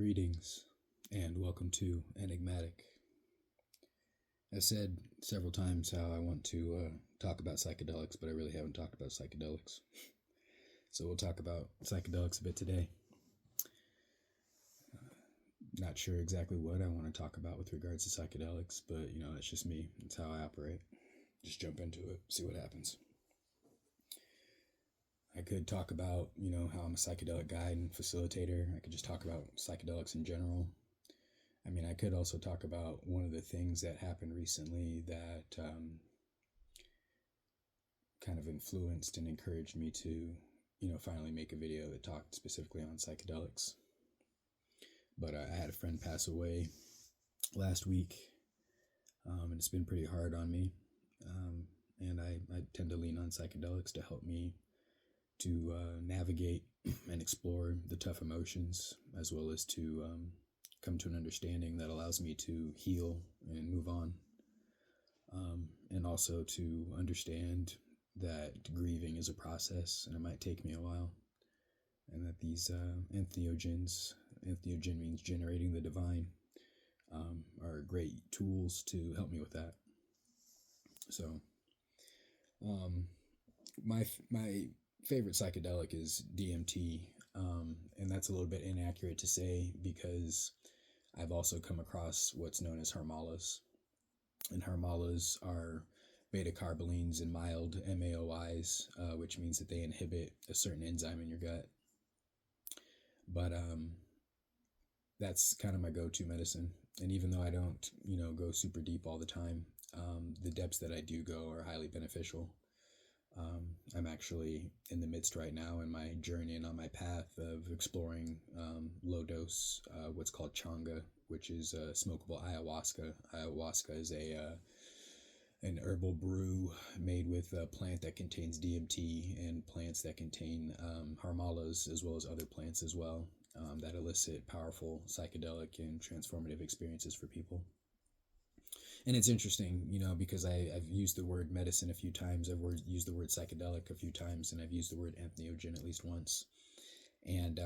Greetings and welcome to Enigmatic. I've said several times how I want to talk about psychedelics, but I really haven't talked about psychedelics. So we'll talk about psychedelics a bit today. Not sure exactly what I want to talk about with regards to psychedelics, but that's just me. That's how I operate. Just jump into it, see what happens. I could talk about, how I'm a psychedelic guide and facilitator. I could just talk about psychedelics in general. I mean, I could also talk about one of the things that happened recently that kind of influenced and encouraged me to, finally make a video that talked specifically on psychedelics. But I had a friend pass away last week, and it's been pretty hard on me. And I tend to lean on psychedelics to help me to navigate and explore the tough emotions, as well as to come to an understanding that allows me to heal and move on. And also to understand that grieving is a process and it might take me a while. And that these entheogens means generating the divine, are great tools to help me with that. So, my favorite psychedelic is DMT, and that's a little bit inaccurate to say because I've also come across what's known as harmalas, and harmalas are beta-carbolines and mild MAOIs, which means that they inhibit a certain enzyme in your gut. But that's kind of my go-to medicine, and even though I don't, go super deep all the time, the depths that I do go are highly beneficial. I'm actually in the midst right now in my journey and on my path of exploring low dose, what's called changa, which is smokable ayahuasca. Ayahuasca is an herbal brew made with a plant that contains DMT and plants that contain harmalas, as well as other plants as well, that elicit powerful psychedelic and transformative experiences for people. And it's interesting, because I've used the word medicine a few times, I've used the word psychedelic a few times, and I've used the word entheogen at least once. And,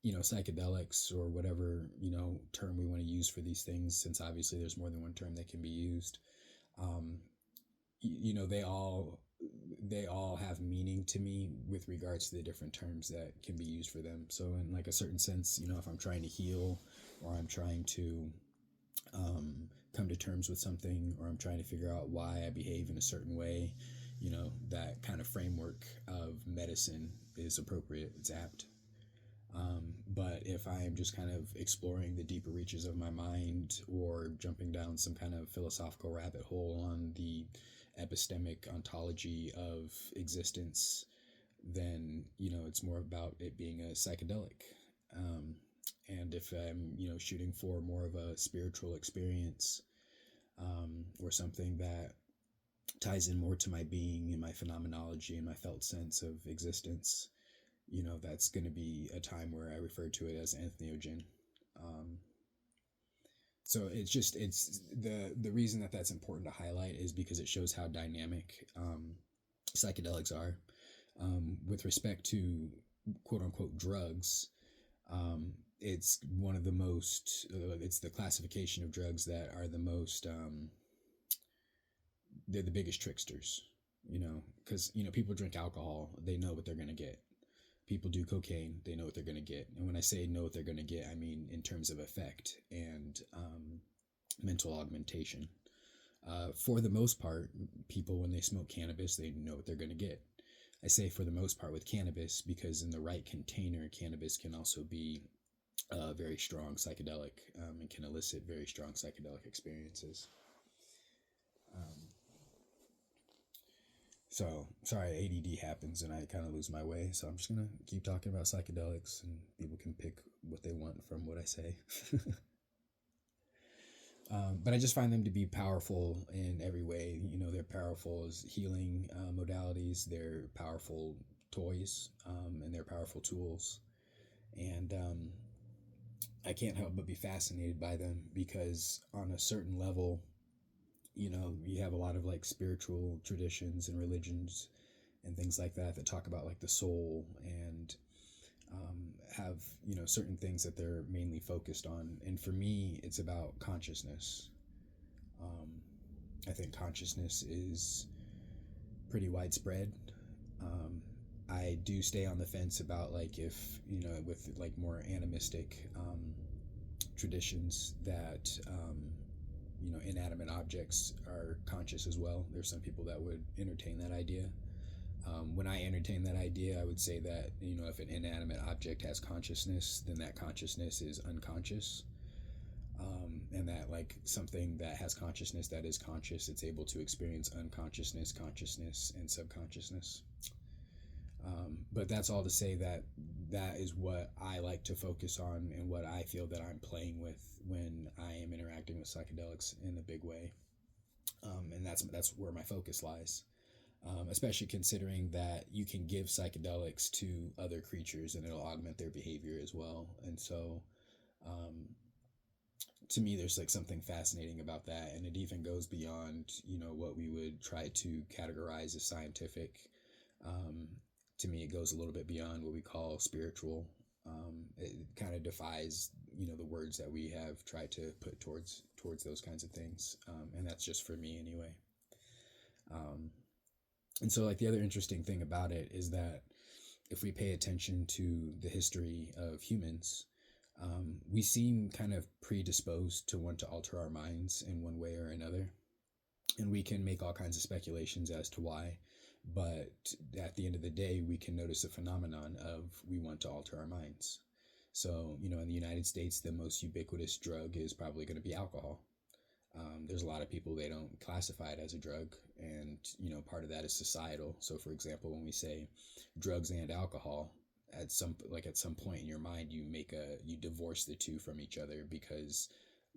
psychedelics, or whatever, term we want to use for these things, since obviously there's more than one term that can be used, they all have meaning to me with regards to the different terms that can be used for them. So in like a certain sense, if I'm trying to heal, or I'm trying to come to terms with something, or I'm trying to figure out why I behave in a certain way, that kind of framework of medicine is appropriate, it's apt. But if I am just kind of exploring the deeper reaches of my mind, or jumping down some kind of philosophical rabbit hole on the epistemic ontology of existence, then, it's more about it being a psychedelic. And if I'm, shooting for more of a spiritual experience, or something that ties in more to my being and my phenomenology and my felt sense of existence, that's going to be a time where I refer to it as entheogen. So it's the reason that that's important to highlight is because it shows how dynamic psychedelics are. With respect to quote unquote drugs, it's one of the most, it's the classification of drugs that are the most, they're the biggest tricksters, because, people drink alcohol, they know what they're going to get. People do cocaine, they know what they're going to get. And when I say know what they're going to get, I mean in terms of effect and mental augmentation. For the most part, people, when they smoke cannabis, they know what they're going to get. I say for the most part with cannabis because in the right container, cannabis can also be very strong psychedelic, and can elicit very strong psychedelic experiences. So, sorry, ADD happens and I kind of lose my way. So I'm just going to keep talking about psychedelics and people can pick what they want from what I say. But I just find them to be powerful in every way. They're powerful as healing modalities. They're powerful toys, and they're powerful tools. And I can't help but be fascinated by them because on a certain level, you have a lot of like spiritual traditions and religions and things like that talk about like the soul and have, certain things that they're mainly focused on. And for me, it's about consciousness. I think consciousness is pretty widespread. I do stay on the fence about like if, with like more animistic traditions that, inanimate objects are conscious as well. There's some people that would entertain that idea. When I entertain that idea, I would say that, if an inanimate object has consciousness, then that consciousness is unconscious. And that like something that has consciousness that is conscious, it's able to experience unconsciousness, consciousness, and subconsciousness. But that's all to say that that is what I like to focus on and what I feel that I'm playing with when I am interacting with psychedelics in a big way. And that's where my focus lies. Especially considering that you can give psychedelics to other creatures and it'll augment their behavior as well. And so, to me, there's like something fascinating about that. And it even goes beyond, what we would try to categorize as scientific. To me, it goes a little bit beyond what we call spiritual. It kind of defies, the words that we have tried to put towards those kinds of things. And that's just for me anyway. And so like the other interesting thing about it is that if we pay attention to the history of humans, we seem kind of predisposed to want to alter our minds in one way or another. And we can make all kinds of speculations as to why. But at the end of the day, we can notice a phenomenon of we want to alter our minds. So, in the United States, the most ubiquitous drug is probably going to be alcohol. There's a lot of people, they don't classify it as a drug. And, part of that is societal. So, for example, when we say drugs and alcohol, at some point in your mind, you divorce the two from each other, because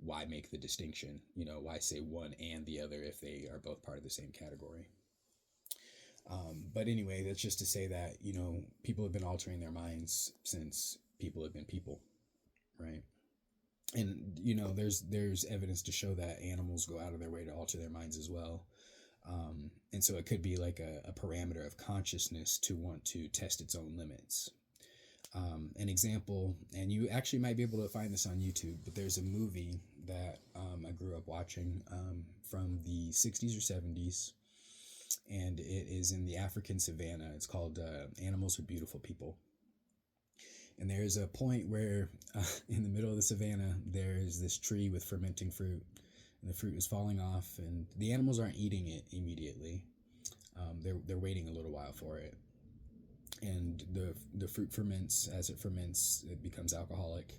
why make the distinction? Why say one and the other if they are both part of the same category? But anyway, that's just to say that, people have been altering their minds since people have been people, right? And, there's evidence to show that animals go out of their way to alter their minds as well. And so it could be like a parameter of consciousness to want to test its own limits. An example, and you actually might be able to find this on YouTube, but there's a movie that I grew up watching from the 60s or 70s. And it is in the African savannah. It's called Animals Are Beautiful People. And there's a point where in the middle of the savannah, there's this tree with fermenting fruit. And the fruit is falling off, and the animals aren't eating it immediately. They're waiting a little while for it. And the fruit ferments. As it ferments, it becomes alcoholic.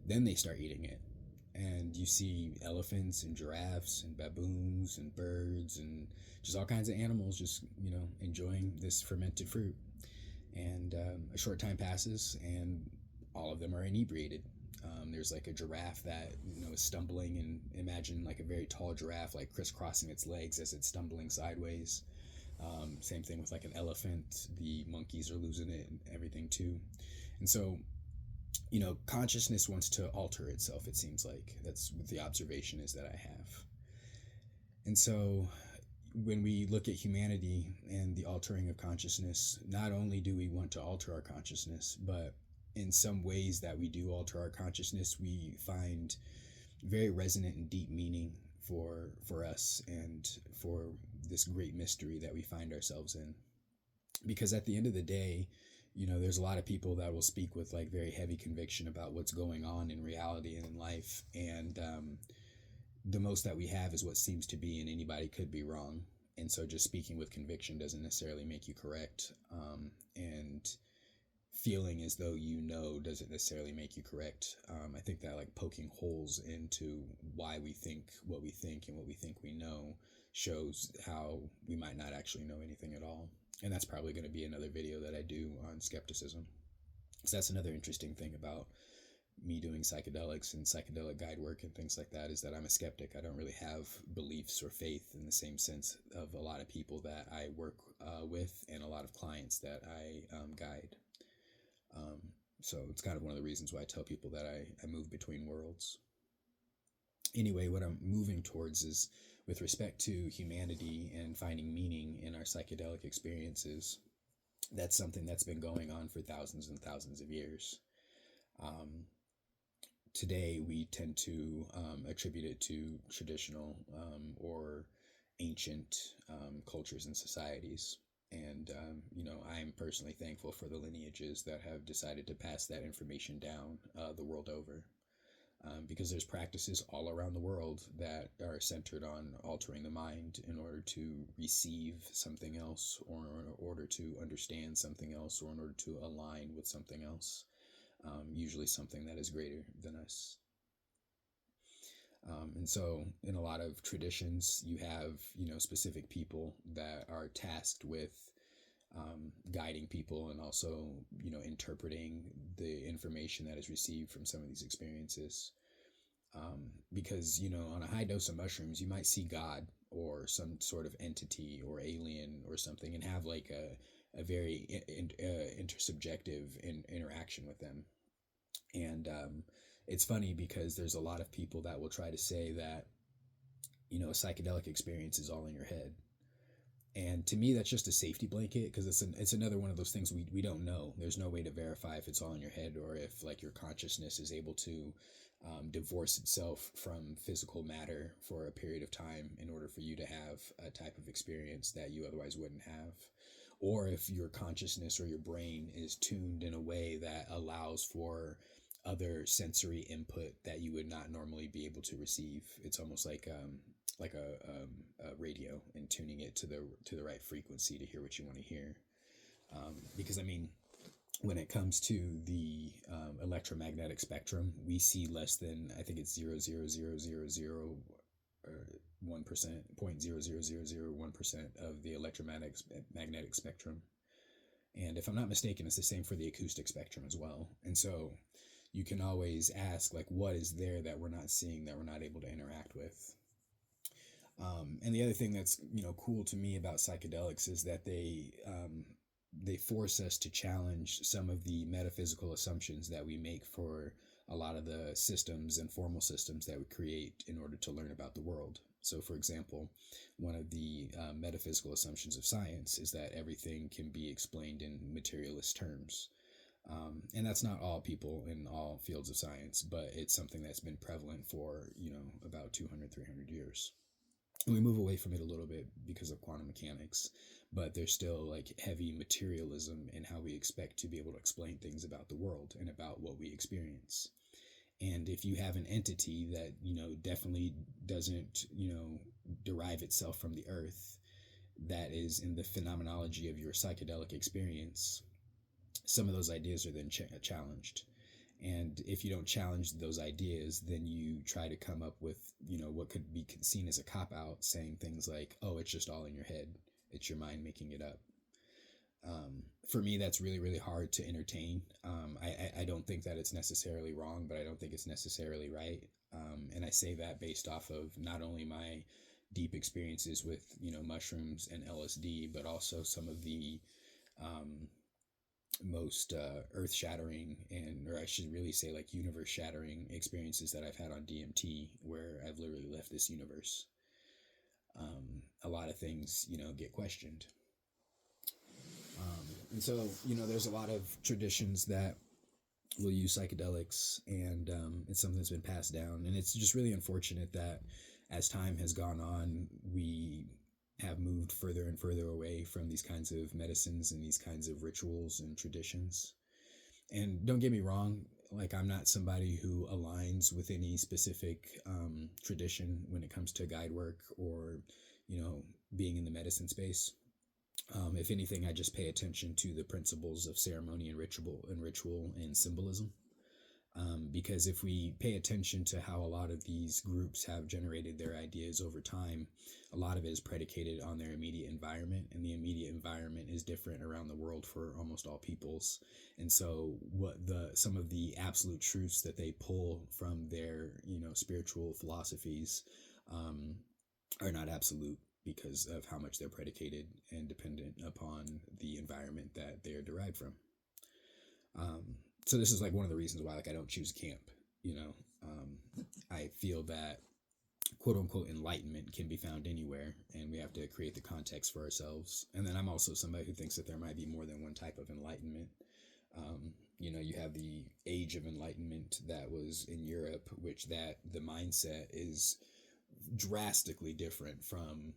Then they start eating it. And you see elephants and giraffes and baboons and birds and just all kinds of animals just, enjoying this fermented fruit. And a short time passes and all of them are inebriated. There's like a giraffe that, is stumbling, and imagine like a very tall giraffe like crisscrossing its legs as it's stumbling sideways. Same thing with like an elephant. The monkeys are losing it and everything too. And so, consciousness wants to alter itself, it seems like. That's what the observation is that I have. And so when we look at humanity and the altering of consciousness, not only do we want to alter our consciousness, but in some ways that we do alter our consciousness, we find very resonant and deep meaning for us and for this great mystery that we find ourselves in. Because at the end of the day, there's a lot of people that will speak with like very heavy conviction about what's going on in reality and in life. And the most that we have is what seems to be, and anybody could be wrong. And so just speaking with conviction doesn't necessarily make you correct. And feeling as though doesn't necessarily make you correct. I think that like poking holes into why we think what we think and what we think we know shows how we might not actually know anything at all. And that's probably going to be another video that I do on skepticism. So that's another interesting thing about me doing psychedelics and psychedelic guide work and things like that, is that I'm a skeptic. I don't really have beliefs or faith in the same sense of a lot of people that I work with and a lot of clients that I guide. So it's kind of one of the reasons why I tell people that I move between worlds. Anyway, what I'm moving towards is with respect to humanity and finding meaning in our psychedelic experiences. That's something that's been going on for thousands and thousands of years. Um, Today, we tend to attribute it to traditional or ancient cultures and societies. And, I'm personally thankful for the lineages that have decided to pass that information down the world over. Because there's practices all around the world that are centered on altering the mind in order to receive something else, or in order to understand something else, or in order to align with something else, usually something that is greater than us. And so in a lot of traditions, you have, specific people that are tasked with guiding people, and also, interpreting the information that is received from some of these experiences. Because, on a high dose of mushrooms, you might see God or some sort of entity or alien or something, and have like a very intersubjective interaction with them. And it's funny because there's a lot of people that will try to say that, a psychedelic experience is all in your head. And to me, that's just a safety blanket, because it's another one of those things we don't know. There's no way to verify if it's all in your head, or if like your consciousness is able to divorce itself from physical matter for a period of time in order for you to have a type of experience that you otherwise wouldn't have. Or if your consciousness or your brain is tuned in a way that allows for other sensory input that you would not normally be able to receive. It's almost like a radio, and tuning it to the right frequency to hear what you want to hear. Because I mean, when it comes to the electromagnetic spectrum, we see less than, I think it's 0.00001%, 0.00001% of the electromagnetic spectrum. And if I'm not mistaken, it's the same for the acoustic spectrum as well. And so you can always ask, like, what is there that we're not seeing, that we're not able to interact with? And the other thing that's, cool to me about psychedelics is that they force us to challenge some of the metaphysical assumptions that we make for a lot of the systems and formal systems that we create in order to learn about the world. So, for example, one of the metaphysical assumptions of science is that everything can be explained in materialist terms. And that's not all people in all fields of science, but it's something that's been prevalent for, about 200, 300 years. And we move away from it a little bit because of quantum mechanics, but there's still like heavy materialism in how we expect to be able to explain things about the world and about what we experience. And if you have an entity that, definitely doesn't, derive itself from the earth, that is in the phenomenology of your psychedelic experience, some of those ideas are then challenged. And if you don't challenge those ideas, then you try to come up with, what could be seen as a cop-out, saying things like, oh, it's just all in your head. It's your mind making it up. For me, that's really, really hard to entertain. I don't think that it's necessarily wrong, but I don't think it's necessarily right. And I say that based off of not only my deep experiences with, mushrooms and LSD, but also some of the most earth-shattering, or I should really say like universe-shattering experiences that I've had on DMT, where I've literally left this universe. A lot of things, get questioned. And so, there's a lot of traditions that will use psychedelics, and it's something that's been passed down. And it's just really unfortunate that as time has gone on, we have moved further and further away from these kinds of medicines and these kinds of rituals and traditions. And don't get me wrong, like, I'm not somebody who aligns with any specific tradition when it comes to guide work or, being in the medicine space. If anything, I just pay attention to the principles of ceremony and ritual and symbolism. Because if we pay attention to how a lot of these groups have generated their ideas over time, a lot of it is predicated on their immediate environment, and the immediate environment is different around the world for almost all peoples. And so some of the absolute truths that they pull from their, spiritual philosophies are not absolute, because of how much they're predicated and dependent upon the environment that they're derived from. So this is like one of the reasons why, like, I don't choose camp. I feel that quote unquote enlightenment can be found anywhere, and we have to create the context for ourselves. And then I'm also somebody who thinks that there might be more than one type of enlightenment. You have the Age of Enlightenment that was in Europe, which that the mindset is drastically different from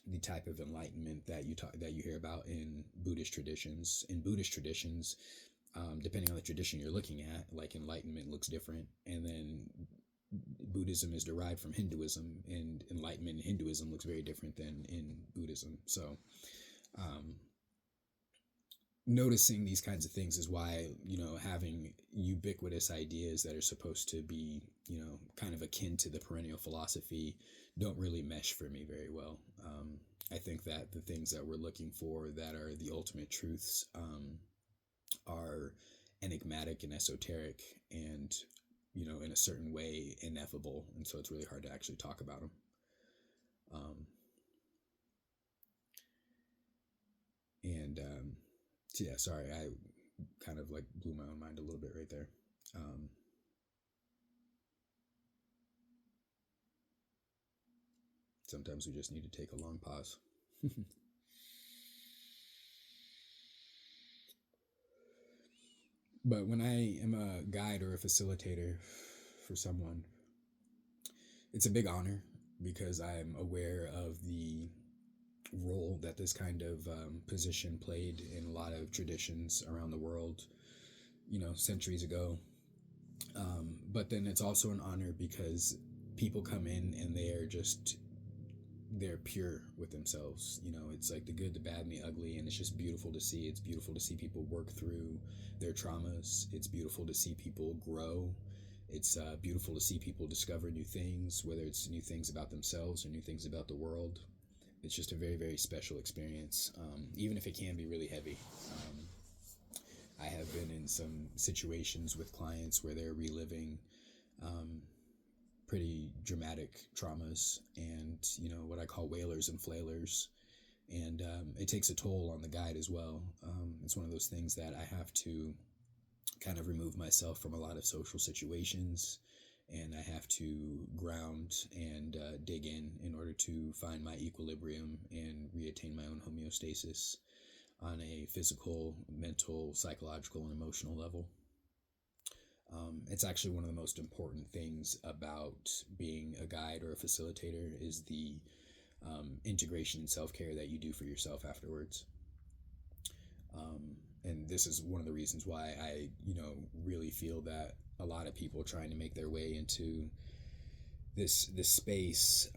the type of enlightenment that you hear about in Buddhist traditions. In Buddhist traditions, depending on the tradition you're looking at, like enlightenment looks different, and then Buddhism is derived from Hinduism, and enlightenment in Hinduism looks very different than in Buddhism. So, um, noticing these kinds of things is why having ubiquitous ideas that are supposed to be kind of akin to the perennial philosophy don't really mesh for me very well. I think that the things that we're looking for that are the ultimate truths are enigmatic and esoteric, and in a certain way ineffable, and so it's really hard to actually talk about them. So yeah, sorry, I kind of like blew my own mind a little bit right there. Sometimes we just need to take a long pause. But when I am a guide or a facilitator for someone, it's a big honor because I'm aware of the role that this kind of position played in a lot of traditions around the world, centuries ago. But then it's also an honor because people come in and they're pure with themselves. It's like the good, the bad, and the ugly, and it's just beautiful to see. It's beautiful to see people work through their traumas. It's beautiful to see people grow. It's beautiful to see people discover new things, whether it's new things about themselves or new things about the world. It's just a very, very special experience, even if it can be really heavy. I have been in some situations with clients where they're reliving pretty dramatic traumas and, what I call whalers and flailers. And it takes a toll on the guide as well. It's one of those things that I have to kind of remove myself from a lot of social situations, and I have to ground and dig in order to find my equilibrium and reattain my own homeostasis on a physical, mental, psychological, and emotional level. It's actually one of the most important things about being a guide or a facilitator is the integration and self-care that you do for yourself afterwards. And this is one of the reasons why I, really feel that a lot of people trying to make their way into this space,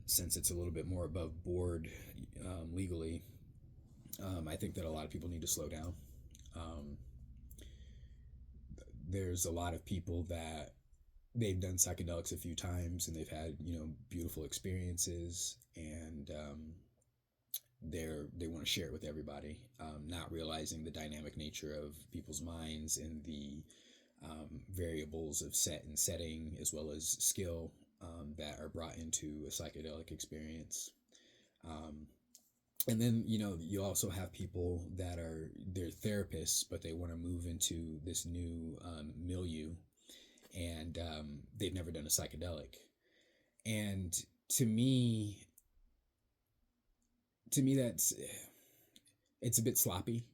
since it's a little bit more above board legally, I think that a lot of people need to slow down. There's a lot of people that they've done psychedelics a few times and they've had beautiful experiences, and they want to share it with everybody, not realizing the dynamic nature of people's minds and the variables of set and setting as well as skill that are brought into a psychedelic experience. And then you also have people that they're therapists, but they want to move into this new milieu, and they've never done a psychedelic. And to me it's a bit sloppy.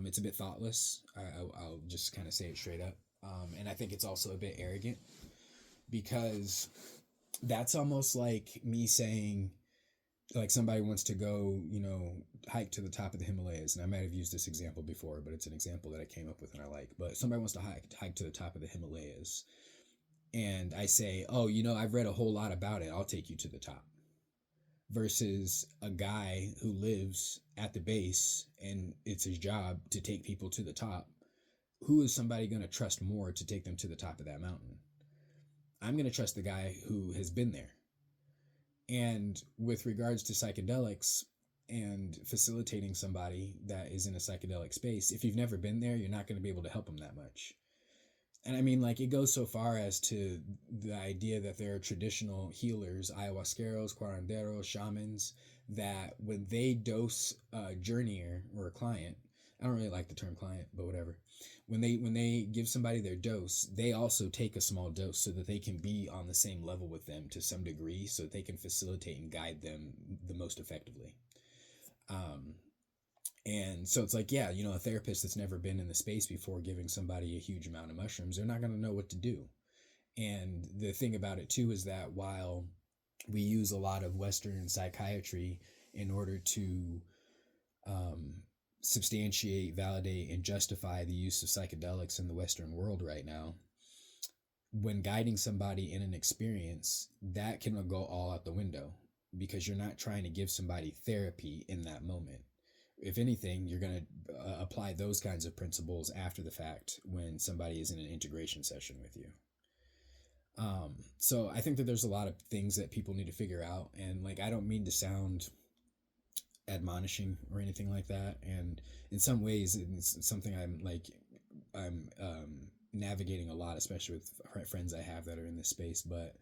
It's a bit thoughtless. I'll just kind of say it straight up. And I think it's also a bit arrogant, because that's almost like me saying, like, somebody wants to go, hike to the top of the Himalayas. And I might have used this example before, but it's an example that I came up with and I like. But somebody wants to hike to the top of the Himalayas. And I say, oh, I've read a whole lot about it. I'll take you to the top. Versus a guy who lives at the base and it's his job to take people to the top. Who is somebody going to trust more to take them to the top of that mountain? I'm going to trust the guy who has been there. And with regards to psychedelics and facilitating somebody that is in a psychedelic space, if you've never been there, you're not going to be able to help them that much. And I mean, like, it goes so far as to the idea that there are traditional healers, ayahuasqueros, curanderos, shamans, that when they dose a journeyer or a client, I don't really like the term client, but whatever. When they give somebody their dose, they also take a small dose so that they can be on the same level with them to some degree, so that they can facilitate and guide them the most effectively. And so it's like, yeah, a therapist that's never been in the space before giving somebody a huge amount of mushrooms, they're not going to know what to do. And the thing about it too is that while we use a lot of Western psychiatry in order to um, substantiate, validate, and justify the use of psychedelics in the Western world right now, when guiding somebody in an experience, that can go all out the window because you're not trying to give somebody therapy in that moment. If anything, you're going to apply those kinds of principles after the fact when somebody is in an integration session with you. So I think that there's a lot of things that people need to figure out. And like, I don't mean to sound admonishing or anything like that. And in some ways, it's something I'm navigating a lot, especially with friends I have that are in this space. But,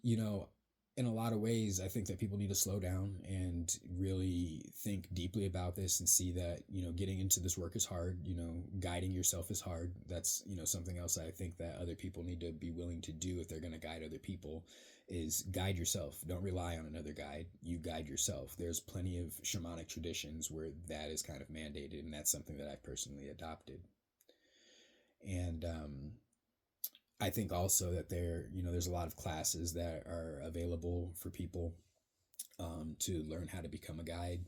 you know, in a lot of ways, I think that people need to slow down and really think deeply about this and see that, getting into this work is hard. Guiding yourself is hard. That's, something else I think that other people need to be willing to do if they're going to guide other people is guide yourself. Don't rely on another guide. You guide yourself. There's plenty of shamanic traditions where that is kind of mandated, and that's something that I've personally adopted. And I think also that there's a lot of classes that are available for people to learn how to become a guide,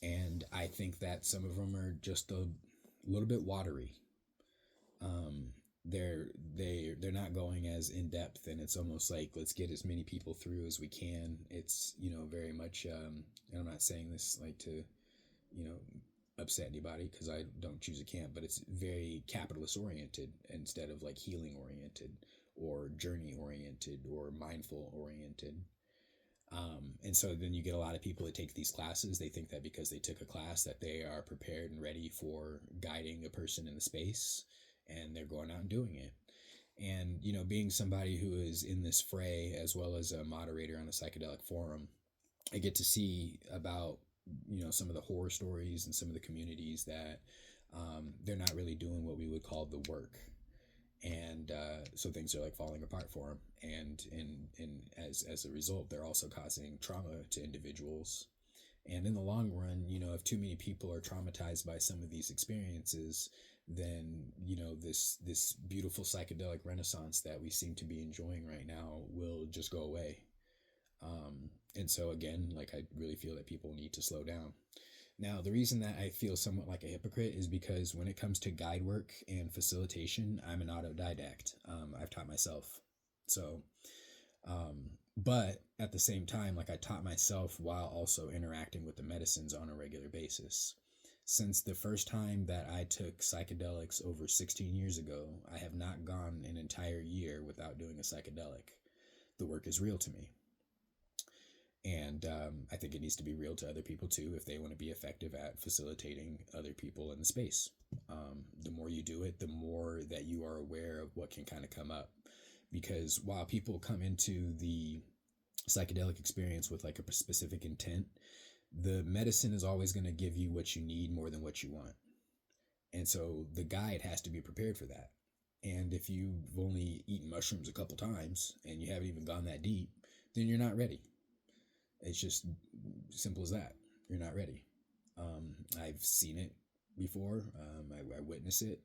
and I think that some of them are just a little bit watery. Um, they're not going as in depth, and it's almost like let's get as many people through as we can. It's very much. And I'm not saying this like to upset anybody because I don't choose a camp, but it's very capitalist oriented instead of like healing oriented or journey oriented or mindful oriented. And so then you get a lot of people that take these classes. They think that because they took a class that they are prepared and ready for guiding a person in the space, and they're going out and doing it. And, being somebody who is in this fray as well as a moderator on the psychedelic forum, I get to see about, some of the horror stories and some of the communities that they're not really doing what we would call the work. And so things are like falling apart for them, and as a result, they're also causing trauma to individuals. And in the long run, if too many people are traumatized by some of these experiences, then this beautiful psychedelic renaissance that we seem to be enjoying right now will just go away. And so again, like, I really feel that people need to slow down. Now, the reason that I feel somewhat like a hypocrite is because when it comes to guide work and facilitation, I'm an autodidact. I've taught myself. So, but at the same time, like, I taught myself while also interacting with the medicines on a regular basis. Since the first time that I took psychedelics over 16 years ago, I have not gone an entire year without doing a psychedelic. The work is real to me. And I think it needs to be real to other people too if they want to be effective at facilitating other people in the space. The more you do it, the more that you are aware of what can kind of come up. Because while people come into the psychedelic experience with like a specific intent, the medicine is always going to give you what you need more than what you want. And so the guide has to be prepared for that. And if you've only eaten mushrooms a couple times and you haven't even gone that deep, then you're not ready. It's just simple as that. You're not ready. I've seen it before. I witness it.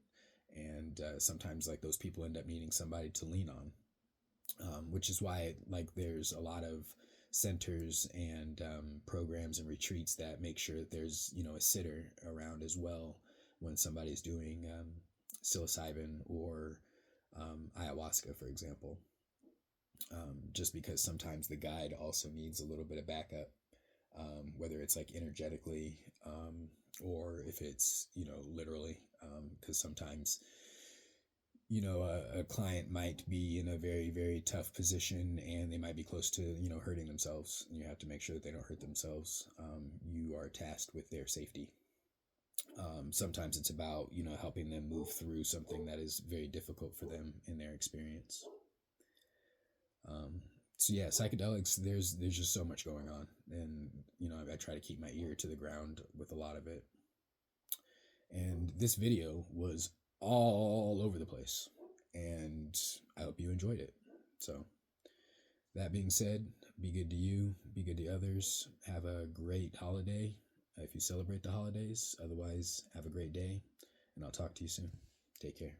And sometimes like those people end up needing somebody to lean on, which is why like there's a lot of centers and programs and retreats that make sure that there's a sitter around as well when somebody's doing psilocybin or ayahuasca, for example. Just because sometimes the guide also needs a little bit of backup, whether it's like energetically or if it's literally, because sometimes a client might be in a very, very tough position and they might be close to hurting themselves, and you have to make sure that they don't hurt themselves. You are tasked with their safety. Sometimes it's about helping them move through something that is very difficult for them in their experience. So yeah, psychedelics, there's just so much going on, and I try to keep my ear to the ground with a lot of it. And this video was all over the place, and I hope you enjoyed it. So that being said, be good to you, be good to others, have a great holiday, if you celebrate the holidays. Otherwise, have a great day, and I'll talk to you soon. Take care.